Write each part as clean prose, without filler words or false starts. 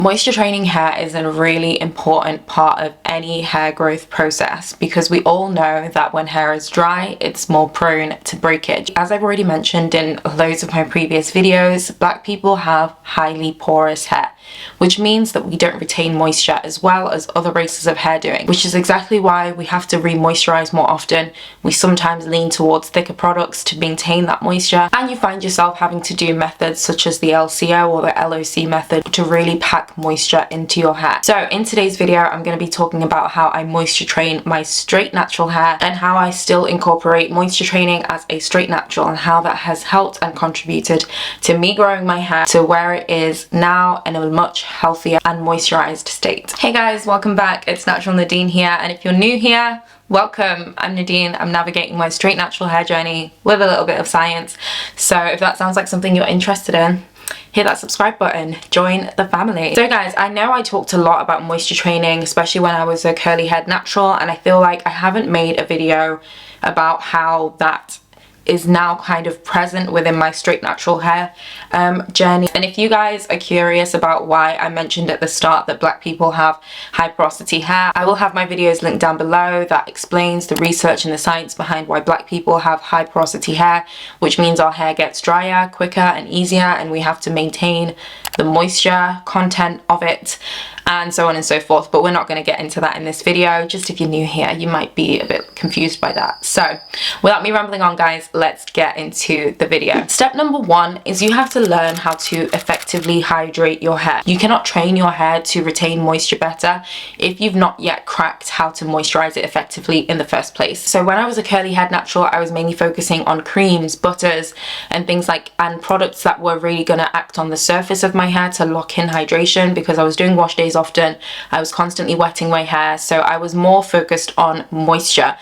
Moisture training hair is a really important part of any hair growth process because we all know that when hair is dry, it's more prone to breakage. As I've already mentioned in loads of my previous videos, black people have highly porous hair, which means that we don't retain moisture as well as other races of hair doing, which is exactly why we have to re-moisturize more often. We sometimes lean towards thicker products to maintain that moisture, and you find yourself having to do methods such as the LCO or the LOC method to really pack moisture into your hair. So in today's video, I'm going to be talking about how I moisture train my straight natural hair and how I still incorporate moisture training as a straight natural and how that has helped and contributed to me growing my hair to where it is now in a much healthier and moisturized state. Hey guys, welcome back. It's Natural Nadine here, and if you're new here, welcome. I'm Nadine. I'm navigating my straight natural hair journey with a little bit of science. So if that sounds like something you're interested in, hit that subscribe button, join the family. So guys, I know I talked a lot about moisture training, especially when I was a curly haired natural, and I feel like I haven't made a video about how that is now kind of present within my straight natural hair journey. And if you guys are curious about why I mentioned at the start that black people have high porosity hair, I will have my videos linked down below that explains the research and the science behind why black people have high porosity hair, which means our hair gets drier quicker and easier, and we have to maintain the moisture content of it and so on and so forth. But we're not going to get into that in this video. Just if you're new here, you might be a bit confused by that. So without me rambling on guys, let's get into the video. Step number one is you have to learn how to effectively hydrate your hair. You cannot train your hair to retain moisture better if you've not yet cracked how to moisturize it effectively in the first place. So when I was a curly haired natural, I was mainly focusing on creams, butters and things like, and products that were really going to act on the surface of my hair to lock in hydration, because I was doing wash days often. I was constantly wetting my hair, so I was more focused on moisture.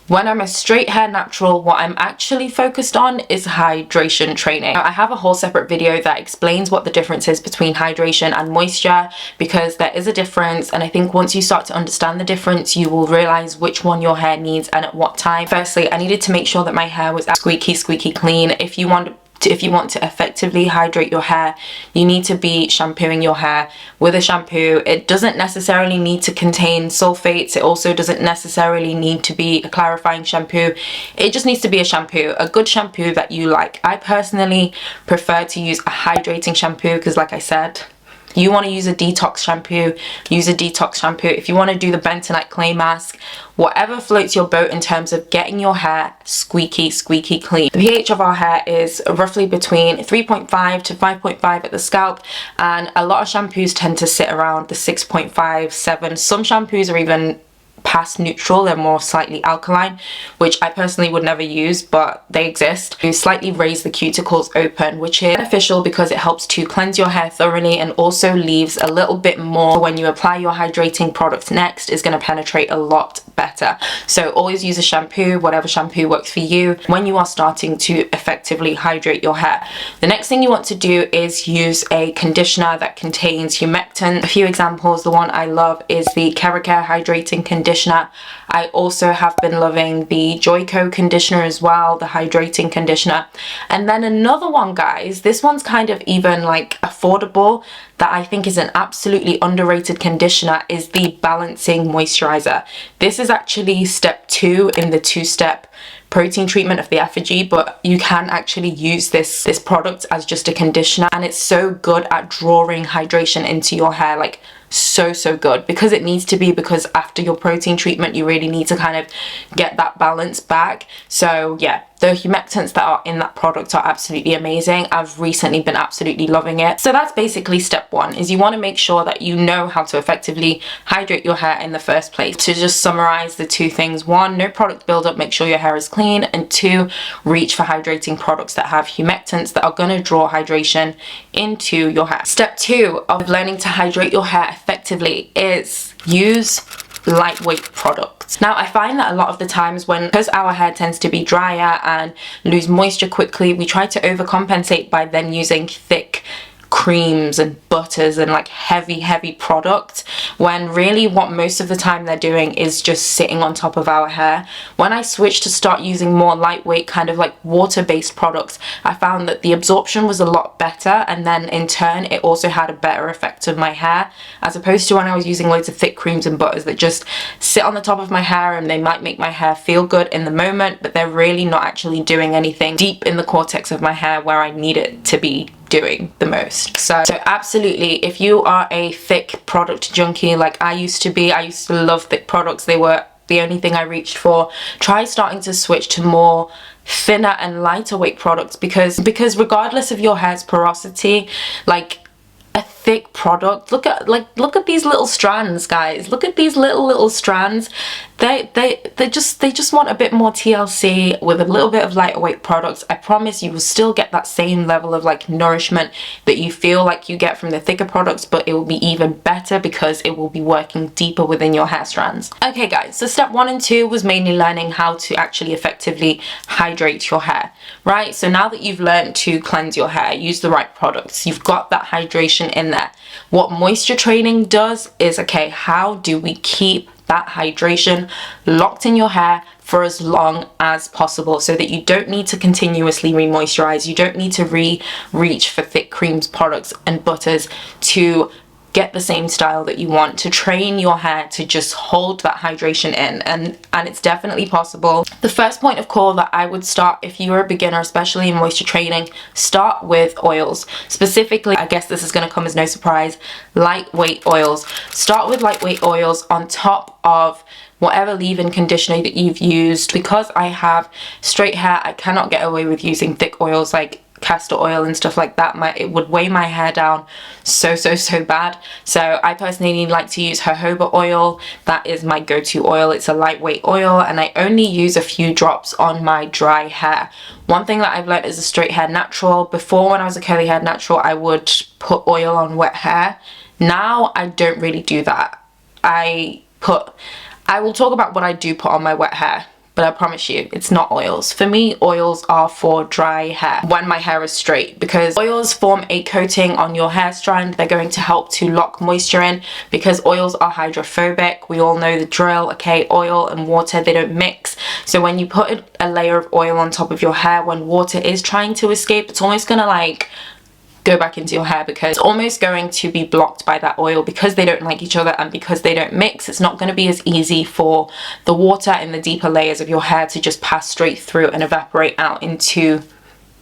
When I'm a straight hair natural, what I'm actually focused on is hydration training. Now, I have a whole separate video that explains what the difference is between hydration and moisture, because there is a difference, and I think once you start to understand the difference, you will realize which one your hair needs and at what time. Firstly, I needed to make sure that my hair was squeaky clean. If you want to effectively hydrate your hair, you need to be shampooing your hair with a shampoo. It doesn't necessarily need to contain sulfates. It also doesn't necessarily need to be a clarifying shampoo. It just needs to be a shampoo, a good shampoo that you like. I personally prefer to use a hydrating shampoo because, like I said, you want to use a detox shampoo, use a detox shampoo. If you want to do the bentonite clay mask, whatever floats your boat in terms of getting your hair squeaky clean. The pH of our hair is roughly between 3.5 to 5.5 at the scalp, and a lot of shampoos tend to sit around the 6.5, 7. Some shampoos are even past neutral. They're more slightly alkaline, which I personally would never use, but they exist. You slightly raise the cuticles open, which is beneficial because it helps to cleanse your hair thoroughly and also leaves a little bit more when you apply your hydrating product next. Is going to penetrate a lot better. So always use a shampoo, whatever shampoo works for you, when you are starting to effectively hydrate your hair. The next thing you want to do is use a conditioner that contains humectant. A few examples, the one I love is the Keracare hydrating conditioner. I also have been loving the Joico conditioner as well, the hydrating conditioner. And then another one, guys, this one's kind of even like affordable, that I think is an absolutely underrated conditioner, is the balancing moisturizer. This is actually step 2 in the 2-step protein treatment of the effigy, but you can actually use this product as just a conditioner, and it's so good at drawing hydration into your hair, like so good, because it needs to be, because after your protein treatment you really need to kind of get that balance back. So yeah, the humectants that are in that product are absolutely amazing. I've recently been absolutely loving it. So that's basically step 1, is you want to make sure that you know how to effectively hydrate your hair in the first place. To just summarize the 2 things: 1, no product buildup, make sure your hair is clean, and 2, reach for hydrating products that have humectants that are going to draw hydration into your hair. Step 2 of learning to hydrate your hair effectively is use lightweight products. Now, I find that a lot of the times because our hair tends to be drier and lose moisture quickly, we try to overcompensate by then using thick creams and butters and like heavy products, when really what most of the time they're doing is just sitting on top of our hair. When I switched to start using more lightweight kind of like water-based products, I found that the absorption was a lot better, and then in turn it also had a better effect on my hair, as opposed to when I was using loads of thick creams and butters that just sit on the top of my hair, and they might make my hair feel good in the moment, but they're really not actually doing anything deep in the cortex of my hair where I need it to be doing the most. So absolutely, if you are a thick product junkie like I used to be, I used to love thick products, they were the only thing I reached for, try starting to switch to more thinner and lighter weight products, because regardless of your hair's porosity, like a thick product, look at these little strands, guys, look at these little strands. They just want a bit more TLC with a little bit of lighter weight products. I promise you will still get that same level of like nourishment that you feel like you get from the thicker products, but it will be even better because it will be working deeper within your hair strands. Okay guys, so step 1 and 2 was mainly learning how to actually effectively hydrate your hair, right? So now that you've learned to cleanse your hair, use the right products, you've got that hydration in there. What moisture training does is, okay, how do we keep that hydration locked in your hair for as long as possible, so that you don't need to continuously re-moisturize, you don't need to reach for thick creams, products and butters to get the same style that you want, to train your hair to just hold that hydration in, and it's definitely possible. The first point of call that I would start if you're a beginner, especially in moisture training, start with oils. Specifically, I guess this is going to come as no surprise, lightweight oils. Start with lightweight oils on top of whatever leave-in conditioner that you've used. Because I have straight hair, I cannot get away with using thick oils like castor oil and stuff like that. It would weigh my hair down so bad. So I personally like to use jojoba oil. That is my go-to oil. It's a lightweight oil, and I only use a few drops on my dry hair. One thing that I've learned as a straight hair natural, before when I was a curly hair natural, I would put oil on wet hair. Now I don't really do that. I will talk about what I do put on my wet hair, but I promise you, it's not oils. For me, oils are for dry hair when my hair is straight, because oils form a coating on your hair strand. They're going to help to lock moisture in, because oils are hydrophobic. We all know the drill, okay? Oil and water, they don't mix. So when you put a layer of oil on top of your hair, when water is trying to escape, it's almost gonna like go back into your hair, because it's almost going to be blocked by that oil, because they don't like each other and because they don't mix. It's not going to be as easy for the water in the deeper layers of your hair to just pass straight through and evaporate out into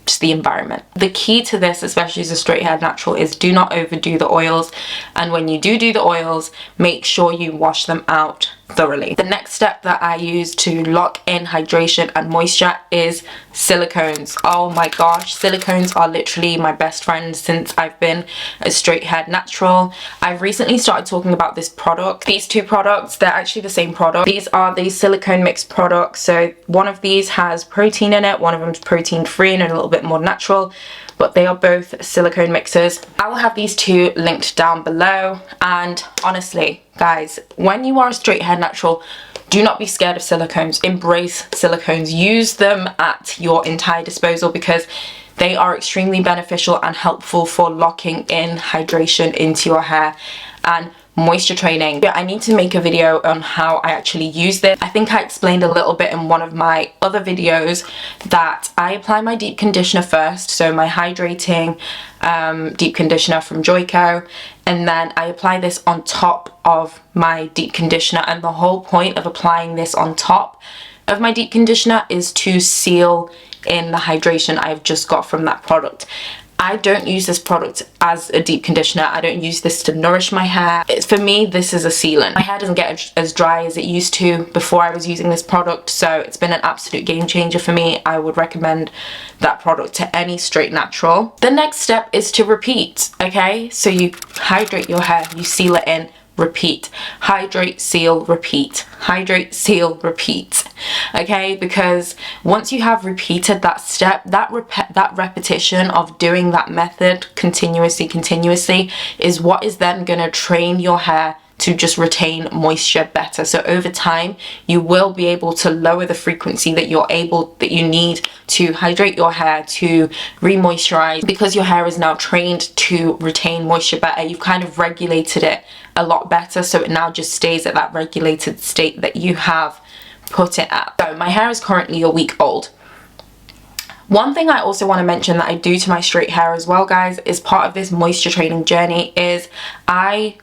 just the environment. The key to this, especially as a straight hair natural, is do not overdo the oils, and when you do the oils, make sure you wash them out thoroughly. The next step that I use to lock in hydration and moisture is silicones. Oh my gosh, silicones are literally my best friend since I've been a straight hair natural. I've recently started talking about this product. These two products, they're actually the same product. These are the silicone mixed products. So one of these has protein in it, one of them is protein free and a little bit more natural, but they are both silicone mixers. I will have these two linked down below. And honestly, guys, when you are a straight hair natural, do not be scared of silicones. Embrace silicones. Use them at your entire disposal, because they are extremely beneficial and helpful for locking in hydration into your hair and moisture training. I need to make a video on how I actually use this. I think I explained a little bit in one of my other videos that I apply my deep conditioner first, so my hydrating deep conditioner from Joico, and then I apply this on top of my deep conditioner. And the whole point of applying this on top of my deep conditioner is to seal in the hydration I've just got from that product. I don't use this product as a deep conditioner. I don't use this to nourish my hair. For me, this is a sealant. My hair doesn't get as dry as it used to before I was using this product, so it's been an absolute game changer for me. I would recommend that product to any straight natural. The next step is to repeat, okay? So you hydrate your hair, you seal it in, repeat. Hydrate, seal, repeat. Hydrate, seal, repeat. Okay, because once you have repeated that step, that repetition of doing that method continuously is what is then going to train your hair to just retain moisture better. So over time you will be able to lower the frequency that you need to hydrate your hair, to re-moisturize, because your hair is now trained to retain moisture better. You've kind of regulated it a lot better, so it now just stays at that regulated state that you have put it at. So my hair is currently a week old. One thing I also want to mention that I do to my straight hair as well, guys, is part of this moisture training journey is I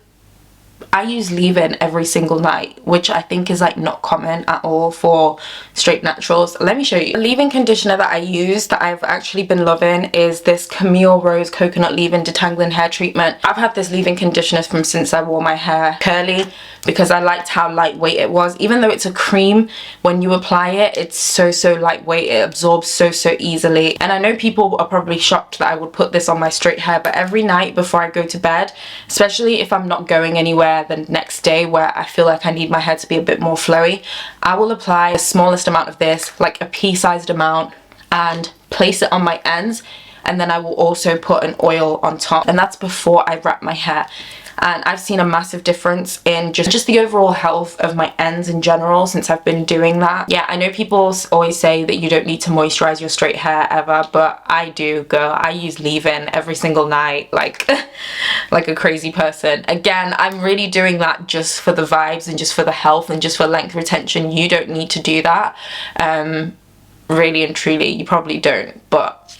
use leave-in every single night, which I think is like not common at all for straight naturals. Let me show you. The leave-in conditioner that I use that I've actually been loving is this Camille Rose Coconut Leave-In Detangling Hair Treatment. I've had this leave-in conditioner from since I wore my hair curly because I liked how lightweight it was. Even though it's a cream, when you apply it, it's so lightweight. It absorbs so easily. And I know people are probably shocked that I would put this on my straight hair, but every night before I go to bed, especially if I'm not going anywhere the next day where I feel like I need my hair to be a bit more flowy, I will apply the smallest amount of this, like a pea-sized amount, and place it on my ends, and then I will also put an oil on top, and that's before I wrap my hair. And I've seen a massive difference in just the overall health of my ends in general since I've been doing that. Yeah, I know people always say that you don't need to moisturize your straight hair ever, but I do, girl. I use leave-in every single night, like like a crazy person. Again, I'm really doing that just for the vibes and just for the health and just for length retention. You don't need to do that. Really and truly, you probably don't, but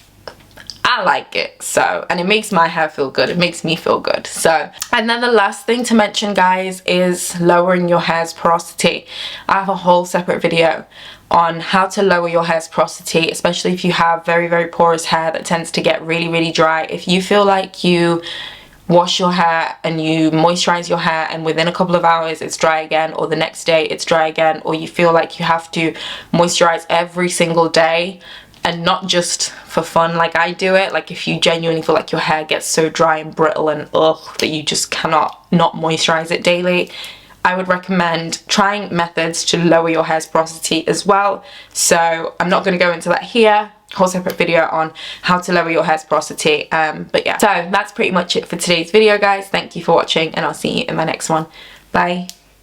I like it. So, and it makes my hair feel good, it makes me feel good. So, and then the last thing to mention, guys, is lowering your hair's porosity. I have a whole separate video on how to lower your hair's porosity, especially if you have very porous hair that tends to get really dry. If you feel like you wash your hair and you moisturize your hair and within a couple of hours it's dry again, or the next day it's dry again, or you feel like you have to moisturize every single day, and not just for fun like I do it, like if you genuinely feel like your hair gets so dry and brittle and ugh that you just cannot not moisturize it daily, I would recommend trying methods to lower your hair's porosity as well. So I'm not going to go into that here, whole separate video on how to lower your hair's porosity, but yeah, so that's pretty much it for today's video, guys. Thank you for watching and I'll see you in my next one. Bye.